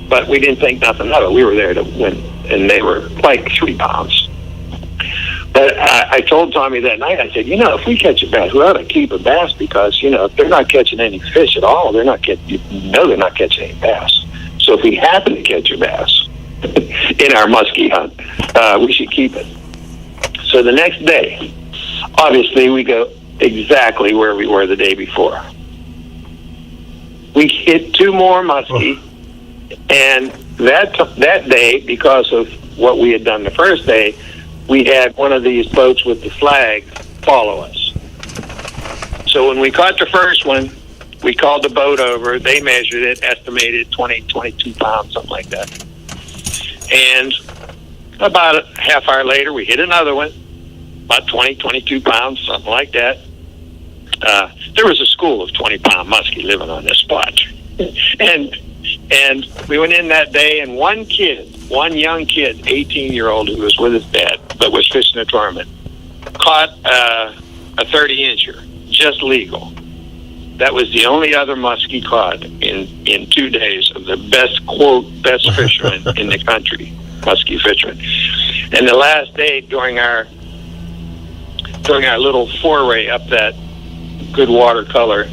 but we didn't think nothing of it. We were there to win, and they were like 3 pounds. But I told Tommy that night, I said, if we catch a bass, we ought to keep a bass, because, if they're not catching any fish at all, they're not catching any bass. So if we happen to catch a bass in our muskie hunt, we should keep it. So the next day, obviously, we go exactly where we were the day before. We hit 2 more muskie, and that day, because of what we had done the first day, we had one of these boats with the flag follow us. So when we caught the first one, we called the boat over. They measured it, estimated 22 pounds, something like that. And about a half hour later, we hit another one, about 22 pounds, something like that. There was a school of 20-pound muskie living on this spot. And we went in that day, and one young kid, 18-year-old, who was with his dad, but was fishing a tournament, caught a 30-incher, just legal. That was the only other muskie caught in 2 days of the best fisherman in the country, muskie fisherman. And the last day, during our little foray up that good watercolor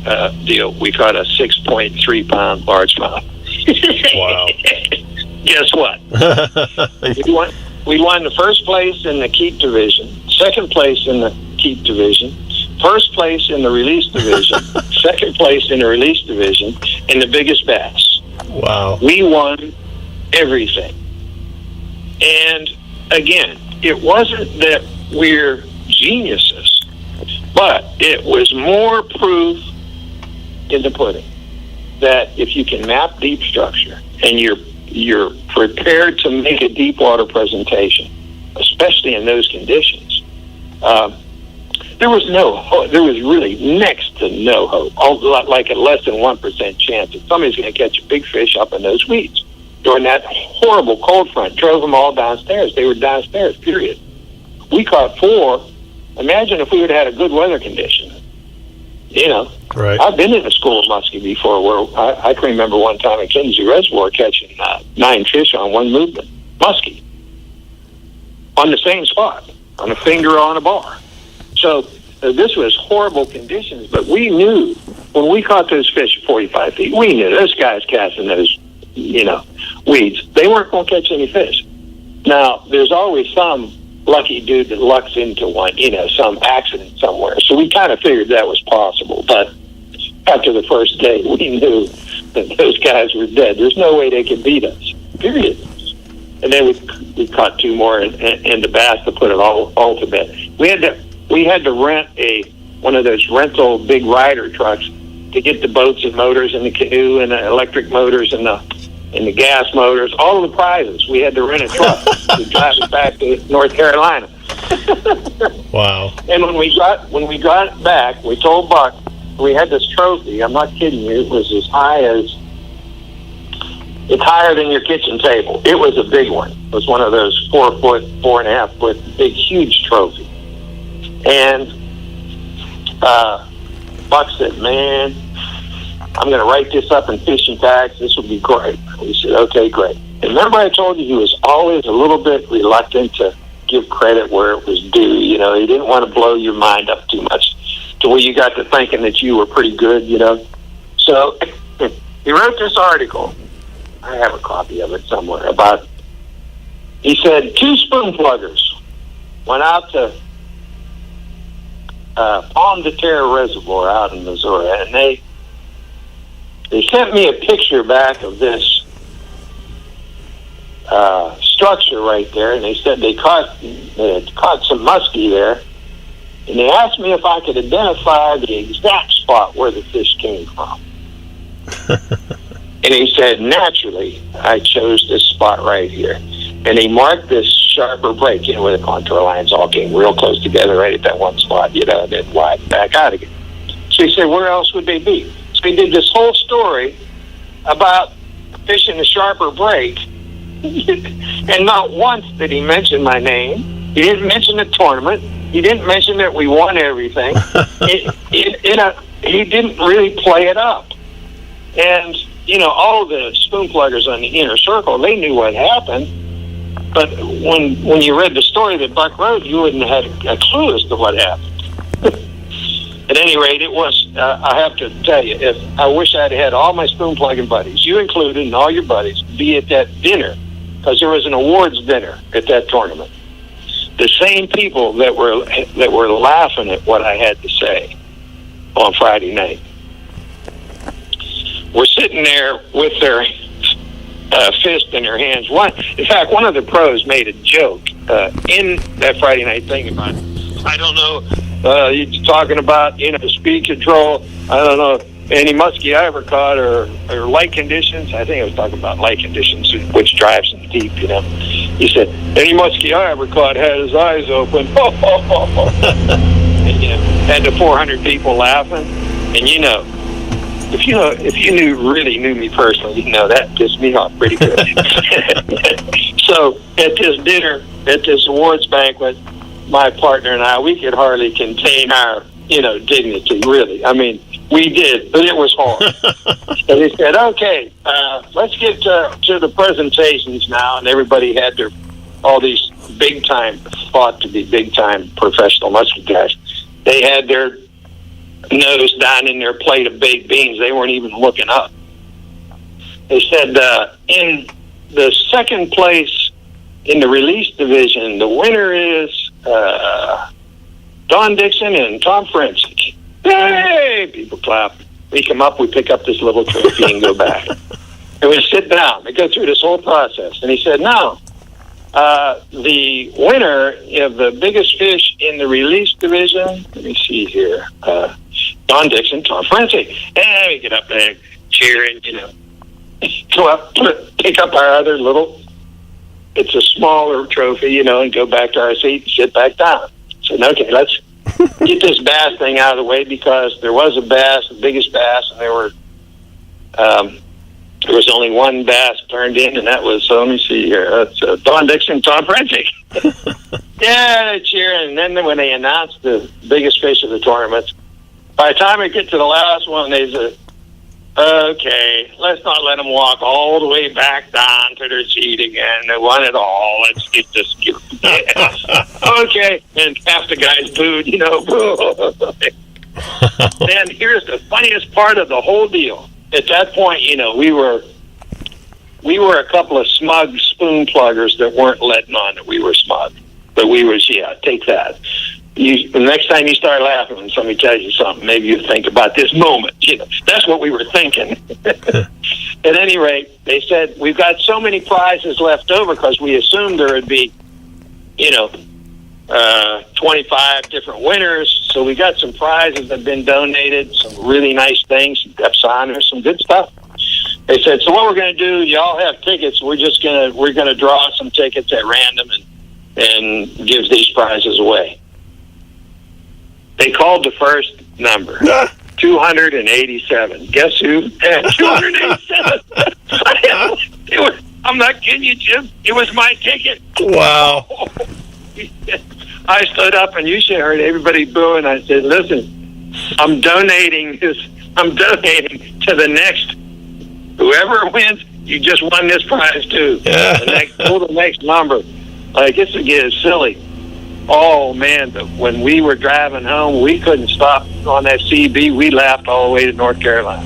deal, we caught a 6.3-pound largemouth. Wow. Guess what? We won the first place in the keep division, second place in the keep division, first place in the release division, second place in the release division, and the biggest bass. Wow. We won everything. And again, it wasn't that we're geniuses, but it was more proof in the pudding that if you can map deep structure and you're prepared to make a deep water presentation, especially in those conditions, there was really next to no hope, like a less than 1% chance that somebody's going to catch a big fish up in those weeds. During that horrible cold front, drove them all downstairs. They were downstairs, period. We caught 4. Imagine if we would have had a good weather condition. Right. I've been in a school of muskie before where I can remember one time at Kinsey Reservoir catching 9 fish on one movement, muskie, on the same spot, on a finger on a bar. So this was horrible conditions, but we knew when we caught those fish at 45 feet, we knew those guys casting those, weeds, they weren't going to catch any fish. Now, there's always some lucky dude that lucks into one, some accident somewhere. So we kind of figured that was possible. But after the first day, we knew that those guys were dead. There's no way they could beat us, period. And then we caught 2 more in the bass to put it all to bed. We had to rent one of those rental big rider trucks to get the boats and motors and the canoe and the electric motors and the gas motors, all of the prizes. We had to rent a truck to drive it back to North Carolina. Wow. And when we got back, we told Buck we had this trophy. I'm not kidding you. It was it's higher than your kitchen table. It was a big one. It was one of those 4 foot, 4.5 foot, big, huge trophy. And Buck said, "Man, I'm going to write this up in fishing tags. This will be great." We said, "Okay, great." And remember I told you he was always a little bit reluctant to give credit where it was due. He didn't want to blow your mind up too much to where you got to thinking that you were pretty good, So he wrote this article. I have a copy of it somewhere he said 2 spoon pluggers went out to Palm de Terre Reservoir out in Missouri, and they sent me a picture back of this structure right there, and they said they had caught some musky there, and they asked me if I could identify the exact spot where the fish came from. And he said, naturally, I chose this spot right here. And he marked this sharper break, where the contour lines all came real close together right at that one spot, and then wide back out again. So he said, where else would they be? So he did this whole story about fishing the sharper break, and not once did he mention my name. He didn't mention the tournament. He didn't mention that we won everything. He didn't really play it up. And, all the spoon pluggers on the inner circle, they knew what happened. But when you read the story that Buck wrote, you wouldn't have had a clue as to what happened. At any rate, it was, I have to tell you, I wish I'd had all my spoon plugging buddies, you included, and all your buddies, be at that dinner, because there was an awards dinner at that tournament. The same people that were laughing at what I had to say on Friday night were sitting there with their fist in their hands. In fact, one of the pros made a joke in that Friday night thing about, I don't know, you're talking about, speed control, I don't know, any musky I ever caught or light conditions. I think I was talking about light conditions, which drives them deep, He said, any musky I ever caught had his eyes open. And, had the 400 people laughing. And, if you really knew me personally, that pissed me off pretty good. So at this dinner, at this awards banquet, my partner and I, we could hardly contain our, dignity, really. I mean, we did, but it was hard. So they said, okay, let's get to the presentations now. And everybody had all these thought to be big-time professional musky guys. They had their nose down in their plate of baked beans. They weren't even looking up. They said, in the second place in the release division, the winner is Don Dickson and Tom French. Hey! People clap. We come up, we pick up this little trophy and go back. And we sit down. They go through this whole process. And he said, now, the winner of the biggest fish in the release division, let me see here, Don Dickson, Tom Francie. And we get up there, cheering, go up, pick up our other little, it's a smaller trophy, and go back to our seat and sit back down. So, okay, let's get this bass thing out of the way, because there was a bass, the biggest bass, and there was only one bass turned in, and that was, let me see here, that's Don Dickson, Tom Francie. Yeah, they cheer, and then when they announced the biggest fish of the tournament, by the time we get to the last one, they said, okay, let's not let them walk all the way back down to their seat again. They won it all. Let's get this. Okay, and half the guys booed, And here's the funniest part of the whole deal. At that point, we were a couple of smug spoon pluggers that weren't letting on that we were smug. But we was, take that. The next time you start laughing when somebody tells you something, maybe you think about this moment. That's what we were thinking. At any rate, they said, we've got so many prizes left over because we assumed there would be, 25 different winners. So we got some prizes that have been donated, some really nice things, some signers, some good stuff. They said, so what we're going to do, y'all have tickets. We're going to draw some tickets at random and give these prizes away. They called the first number, 287. Guess who had 287? I'm not kidding you, Jim. It was my ticket. Wow. I stood up, and you should have heard everybody booing. I said, listen, I'm donating to the next. Whoever wins, you just won this prize, too. Pull the next number. I guess it gets silly. Oh, man, when we were driving home, we couldn't stop on that CB. We laughed all the way to North Carolina.